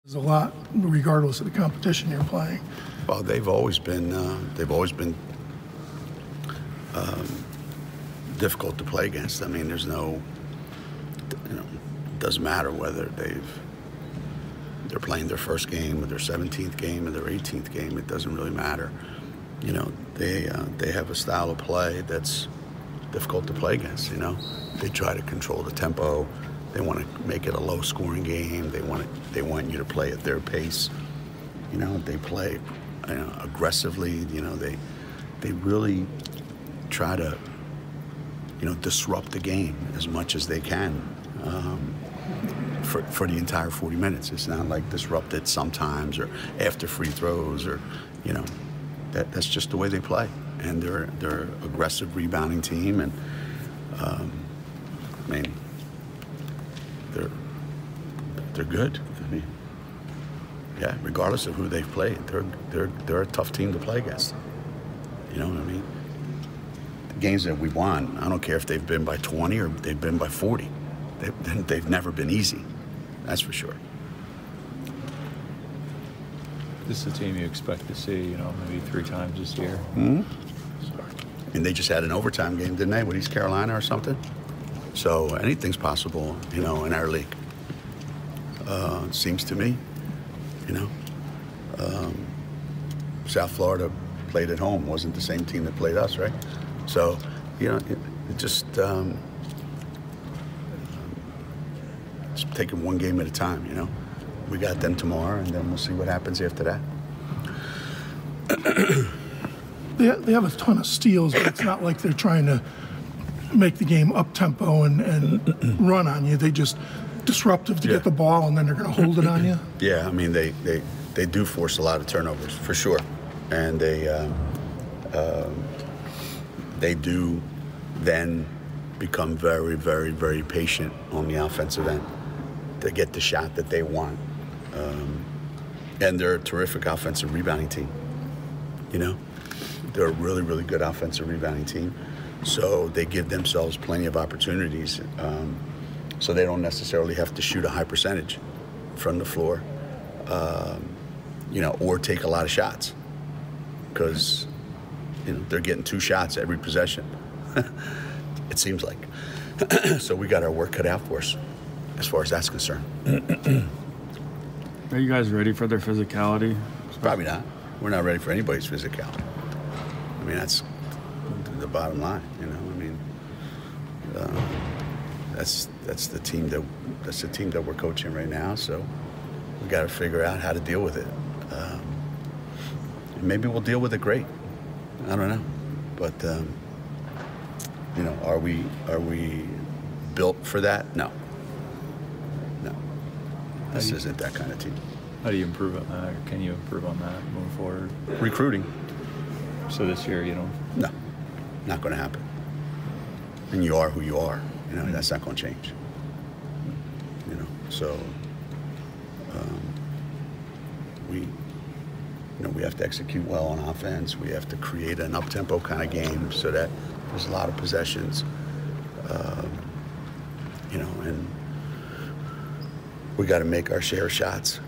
There's a lot, regardless of the competition you're playing. Well, they've always been difficult to play against. I mean, there's no, it doesn't matter whether they're playing their first game or their 17th game or their 18th game. It doesn't really matter. You know, they have a style of play that's difficult to play against. You know, they try to control the tempo. They want to make it a low-scoring game. They want you to play at their pace. You know, they play aggressively. You know, they really try to disrupt the game as much as they can for the entire 40 minutes. It's not like disrupt it sometimes or after free throws or that's just the way they play. And they're an aggressive rebounding team, and I mean, they're good. I mean, yeah, regardless of who they've played, they're a tough team to play against. You know what I mean? The games that we won, I don't care if they've been by 20 or they've been by 40. They've never been easy. That's for sure. This is a team you expect to see, maybe 3 times this year. Mm-hmm. And they just had an overtime game, didn't they, with East Carolina or something? So anything's possible, in our league. It seems to me, South Florida played at home. Wasn't the same team that played us, right? So, it just taking one game at a time, We got them tomorrow, and then we'll see what happens after that. They have a ton of steals, but it's not like they're trying to make the game up-tempo and run on you. They just disruptive to get the ball, and then they're going to hold it on you. Yeah, I mean, they do force a lot of turnovers, for sure. And they do then become very, very, very patient on the offensive end to get the shot that they want. And they're a terrific offensive rebounding team. They're a really, really good offensive rebounding team. So they give themselves plenty of opportunities. So they don't necessarily have to shoot a high percentage from the floor, or take a lot of shots, because, they're getting 2 shots every possession, it seems like. So we got our work cut out for us as far as that's concerned. Are you guys ready for their physicality? Probably not. We're not ready for anybody's physicality. I mean, that's the bottom line, that's the team that we're coaching right now. So we got to figure out how to deal with it. Maybe we'll deal with it great. I don't know, but are we built for that? No. This isn't that kind of team. How do you improve on that, or can you improve on that moving forward? Recruiting. So this year, No, not going to happen. And you are who you are. That's not going to change. So we have to execute well on offense. We have to create an up-tempo kind of game so that there's a lot of possessions. And we got to make our share of shots.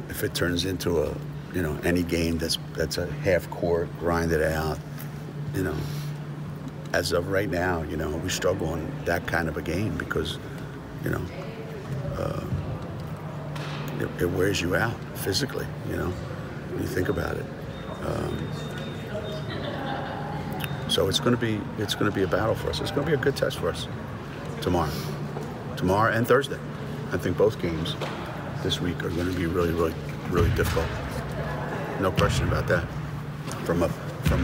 If it turns into any game that's a half court, grind it out, as of right now, we struggle in that kind of a game because, it wears you out physically, when you think about it. So it's going to be a battle for us. It's going to be a good test for us tomorrow and Thursday. I think both games this week are going to be really, really, really difficult. No question about that. From a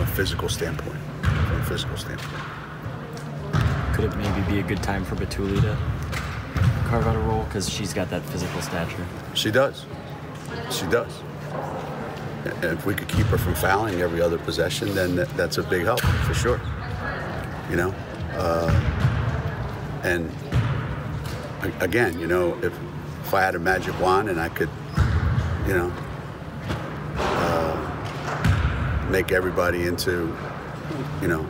physical standpoint. Could it maybe be a good time for Batuli to carve out a role, because she's got that physical stature? She does. And if we could keep her from fouling every other possession, then that's a big help for sure. And again, if I had a magic wand and I could, make everybody into,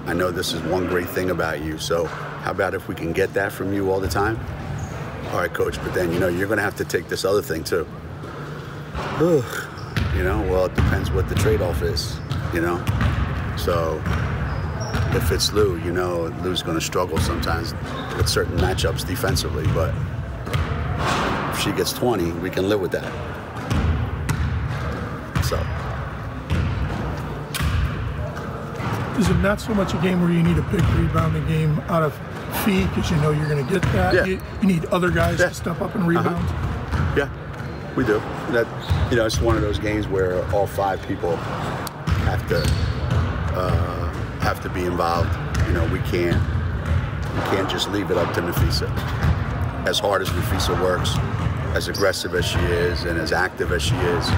I know this is one great thing about you, so how about if we can get that from you all the time? All right, Coach, but then, you're going to have to take this other thing too. You know, well, it depends what the trade-off is, you know. So if it's Lou, you know, Lou's going to struggle sometimes with certain matchups defensively, but if she gets 20, we can live with that. So. Is it not so much a game where you need a big rebounding game out of Fee because you know you're going to get that? Yeah. You need other guys to step up and rebound? Yeah, we do. That, you know, it's one of those games where all 5 people have to be involved. You know, we can't just leave it up to Nafisa. As hard as Nafisa works, as aggressive as she is, and as active as she is,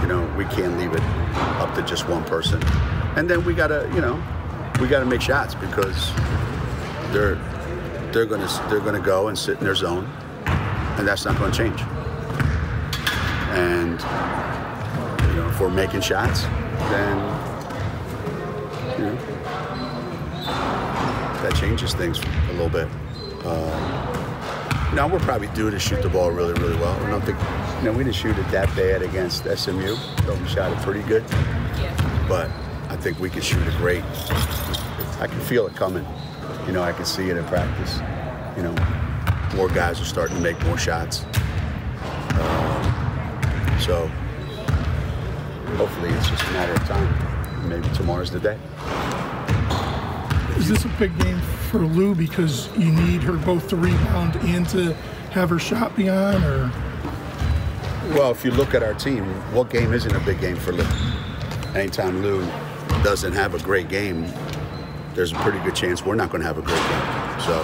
you know, we can't leave it up to just one person. And then we gotta make shots because they're gonna go and sit in their zone, and that's not going to change. And you know, if we're making shots, then you know that changes things a little bit. Now we're probably due to shoot the ball really, really well. I don't think, you know, we didn't shoot it that bad against SMU, so we shot it pretty good. But I think we can shoot it great. I can feel it coming. You know, I can see it in practice. You know, more guys are starting to make more shots. So hopefully it's just a matter of time. Maybe tomorrow's the day. Is this a big game for Lou because you need her both to rebound and to have her shot be on, or? Well, if you look at our team, what game isn't a big game for Lou? Anytime Lou doesn't have a great game, there's a pretty good chance we're not going to have a great game. So,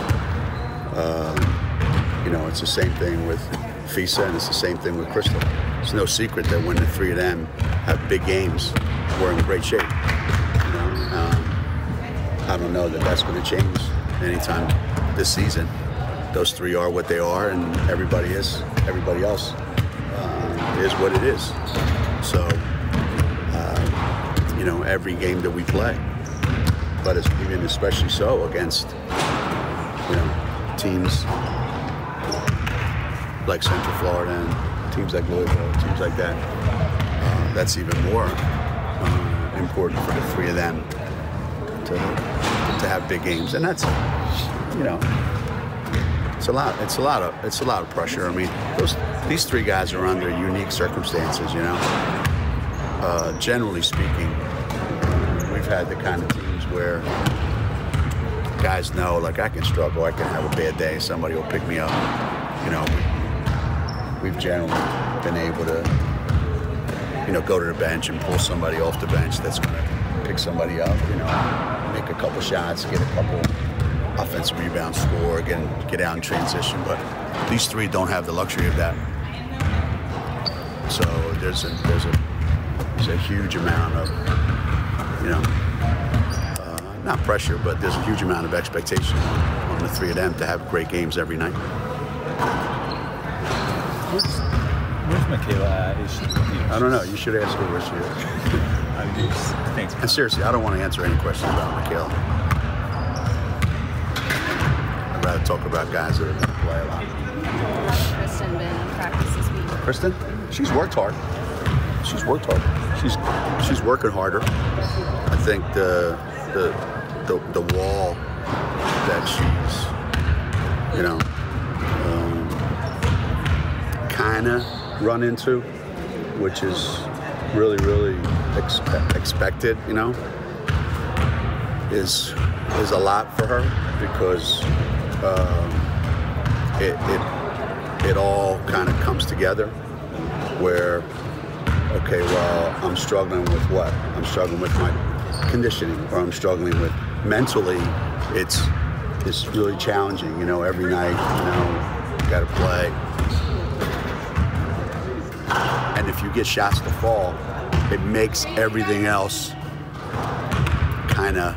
you know, it's the same thing with Fisa, and it's the same thing with Crystal. It's no secret that when the 3 of them have big games, we're in great shape. You know, I don't know that that's going to change anytime this season. Those 3 are what they are, and everybody else is what it is. So, you know, every game that we play, but it's even especially so against, you know, teams like Central Florida and teams like Louisville, teams like that. That's even more important for the 3 of them to have big games, and that's, you know, it's a lot of pressure. I mean, these 3 guys are under unique circumstances, you know. Generally speaking, we've had the kind of teams where guys know, like, I can struggle, I can have a bad day, somebody will pick me up. You know, we've generally been able to, you know, go to the bench and pull somebody off the bench that's going to pick somebody up, you know, make a couple shots, get a couple offensive rebounds, score, get out in transition. But these 3 don't have the luxury of that. So there's a huge amount of, you know, not pressure, but there's a huge amount of expectation on the 3 of them to have great games every night. Where's Michaela at? Is she, I don't know. You should ask her where she is. Thanks. And seriously, I don't want to answer any questions about Michaela. I'd rather talk about guys that are going to play a lot. How's Kristen been in practice this week? Kristen? She's worked hard. She's working harder. I think the wall that she's, you know, kind of run into, which is really, really expected, you know, is a lot for her because it all kind of comes together where, okay, well, I'm struggling with what? I'm struggling with my conditioning, or I'm struggling with mentally. It's really challenging, you know, every night, you know, you got to play. And if you get shots to fall, it makes everything else kind of,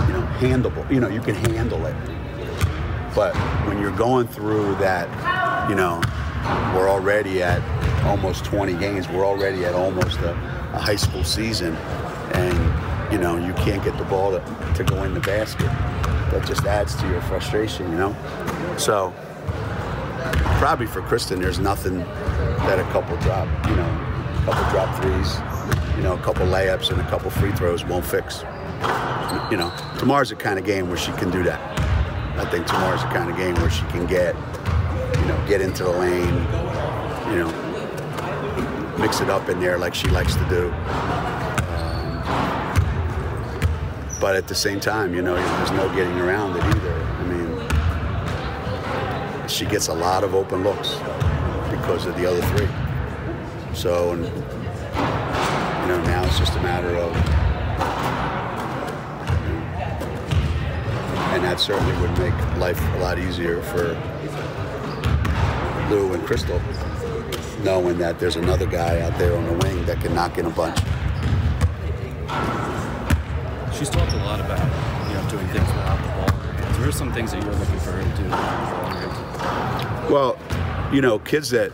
you know, handleable. You know, you can handle it. But when you're going through that, you know, we're already at almost 20 games. We're already at almost a high school season. And, you know, you can't get the ball to go in the basket. That just adds to your frustration, you know? So, probably for Kristen, there's nothing that a couple drop threes, a couple layups and a couple free throws won't fix. Tomorrow's the kind of game where she can do that. I think tomorrow's the kind of game where she can get into the lane, mix it up in there like she likes to do. But at the same time, there's no getting around it either. I mean, she gets a lot of open looks because of the other three. So, now it's just a matter of, and that certainly would make life a lot easier for Lou and Crystal, knowing that there's another guy out there on the wing that can knock in a bunch. She's talked a lot about, doing things without the ball in her hands. What are some things that you're looking for her to do? Well, kids that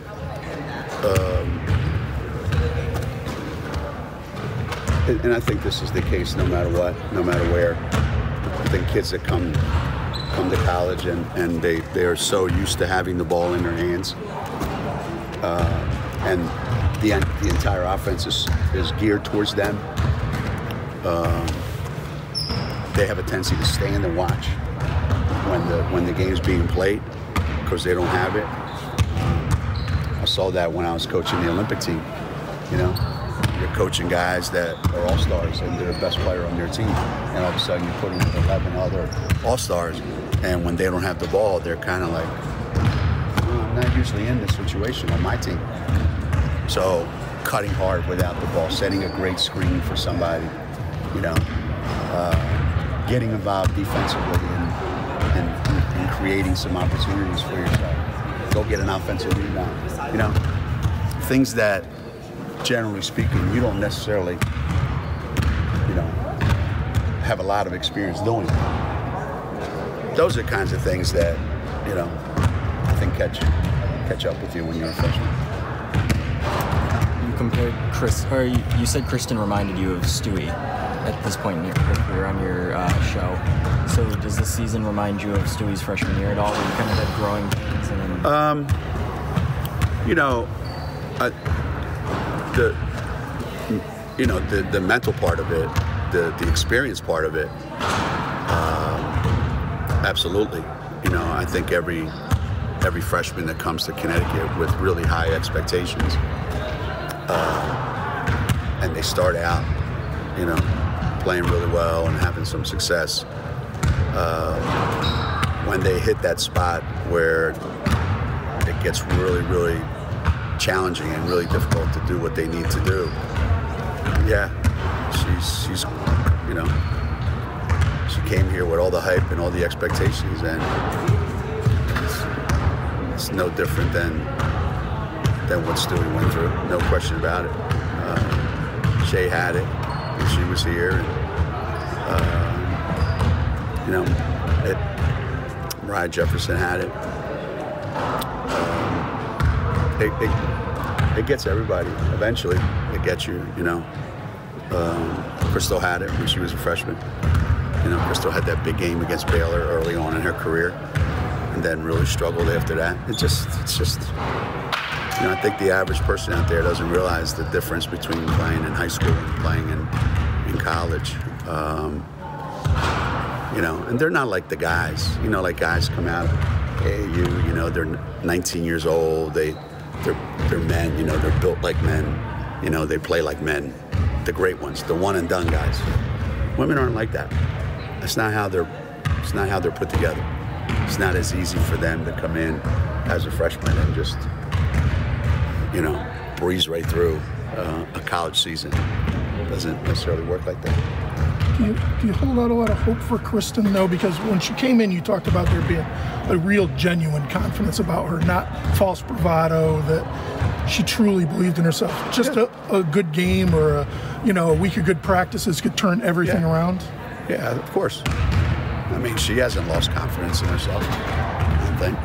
and I think this is the case no matter what, no matter where. I think kids that come to college and they are so used to having the ball in their hands, and the entire offense is geared towards them. They have a tendency to stand and watch when the game's being played because they don't have it. I saw that when I was coaching the Olympic team. You're coaching guys that are all-stars and they're the best player on their team, and all of a sudden you put them with 11 other all-stars, and when they don't have the ball, they're kind of like, I'm not usually in this situation on my team. So cutting hard without the ball, setting a great screen for somebody, getting involved defensively and creating some opportunities for yourself. Go get an offensive rebound. Things that, generally speaking, you don't necessarily, have a lot of experience doing. Those are kinds of things that, I think catch up with you when you're a freshman. You compared you said Kristen reminded you of Stewie at this point in your career on your show. So does this season remind you of Stewie's freshman year at all? Where you kind of had growing pains and then... the mental part of it, the experience part of it, absolutely. I think every freshman that comes to Connecticut with really high expectations, and they start out, playing really well and having some success, when they hit that spot where it gets really, really challenging and really difficult to do what they need to do. Yeah, she's she came here with all the hype and all the expectations, and it's no different than what Stewie went through. No question about it. Shay had it when she was here, and Mariah Jefferson had it. It gets everybody eventually. It gets you, Crystal had it when she was a freshman. Crystal had that big game against Baylor early on in her career, and then really struggled after that. It's just, I think the average person out there doesn't realize the difference between playing in high school and playing in college. And they're not like the guys. Like guys come out of AAU, they're 19 years old. They're men. They're built like men. They play like men. The great ones, the one and done guys. Women aren't like that. It's not how they're put together. It's not as easy for them to come in as a freshman and just, breeze right through a college season. It doesn't necessarily work like that. Do you hold out a lot of hope for Kristen, though? Because when she came in, you talked about there being a real genuine confidence about her, not false bravado, that she truly believed in herself. Just a good game or a week of good practices could turn everything around? Yeah, of course. I mean, she hasn't lost confidence in herself, I think.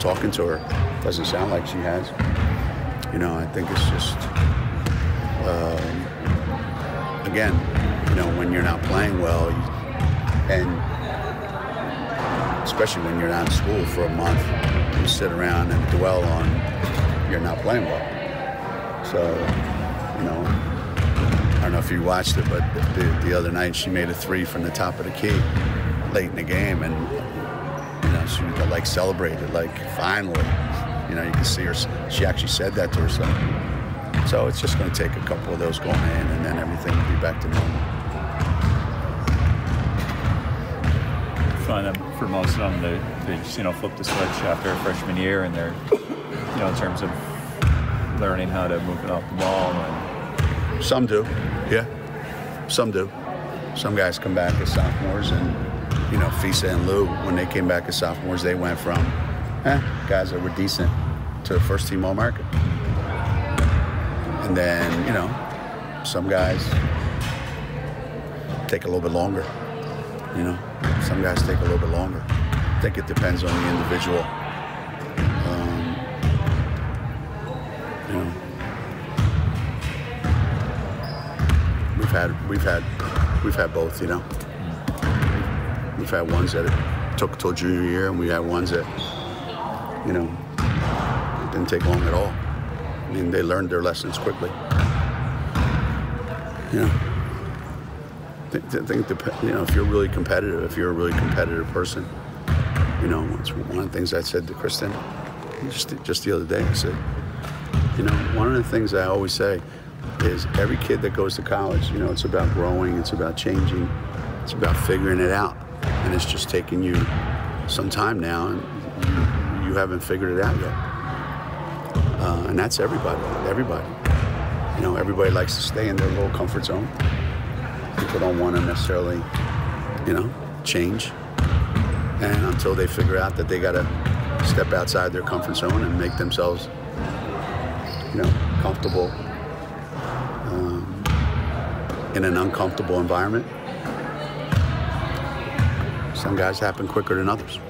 Talking to her doesn't sound like she has. I think it's just, again, when you're not playing well, and especially when you're not in school for a month, you sit around and dwell on you're not playing well. So, you know, I don't know if you watched it, but the other night she made a 3 from the top of the key late in the game, and you know, she like celebrated, like finally. You know, you can see her. She actually said that to herself. So it's just going to take a couple of those going in, and then everything will be back to normal. I find that for most of them, they just, you know, flip the switch after freshman year, and they're, you know, in terms of learning how to move it off the ball. And some do, yeah. Some do. Some guys come back as sophomores, and you know, Fisa and Lou, when they came back as sophomores, they went from guys that were decent to first-team All-American. And then, you know, some guys take a little bit longer. You know, some guys take a little bit longer. I think it depends on the individual. You know, we've had both. You know, we've had ones that it took till junior year, and we had ones that, you know, it didn't take long at all. I mean, they learned their lessons quickly. You know, you know, if you're really competitive, if you're a really competitive person, you know, it's one of the things I said to Kristen just the other day. I said, you know, one of the things I always say is every kid that goes to college, you know, it's about growing, it's about changing, it's about figuring it out. And it's just taking you some time now, and you haven't figured it out yet. And that's everybody. You know, everybody likes to stay in their little comfort zone. People don't want to necessarily, you know, change. And until they figure out that they got to step outside their comfort zone and make themselves, you know, comfortable in an uncomfortable environment, some guys happen quicker than others.